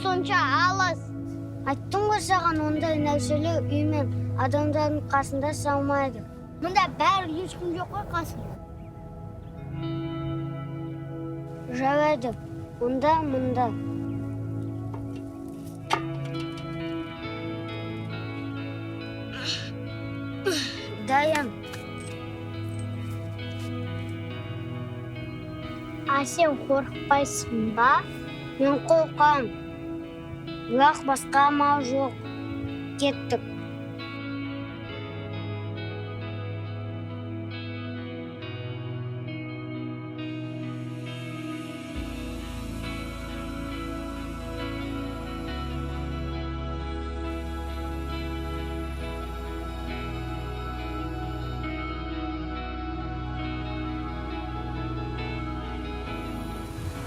сонша алыс? Айттым ғой саған, ондай нәрселер үй мен адамдардың қасында салмайды. Мұнда бәрі ешкім жоқ қой қасында. Жарайды, мұнда. Дайын. А сен қорықпайсың ба? Мен қорқам. Бірақ басқа амал жоқ. Кеттік.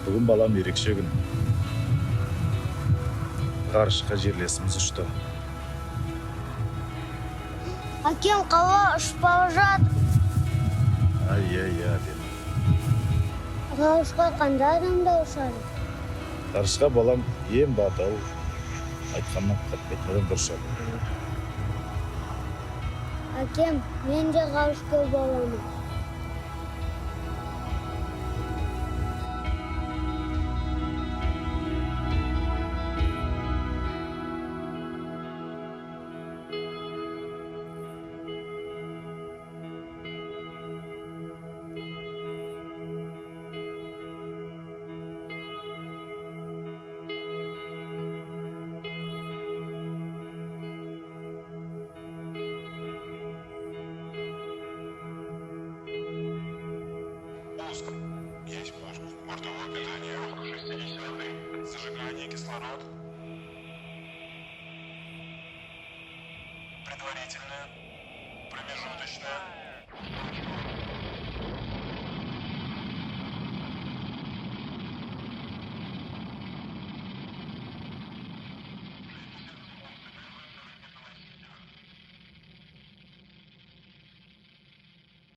Бүгін балам ерекше күн. Ғарышқа жерлесіміз ұшты. Әкем қала ұшып бара жатыр. Ай, Ғарышқа қандай адамдар ұшады? Ғарышқа балам ең батыл, айтқаннан қайтпайтын адамдар ұшады. Әкем, мен де ғарышқа боламын. Есть бортовое питание, 60-й, зажигание, кислород. Предварительное, промежуточное.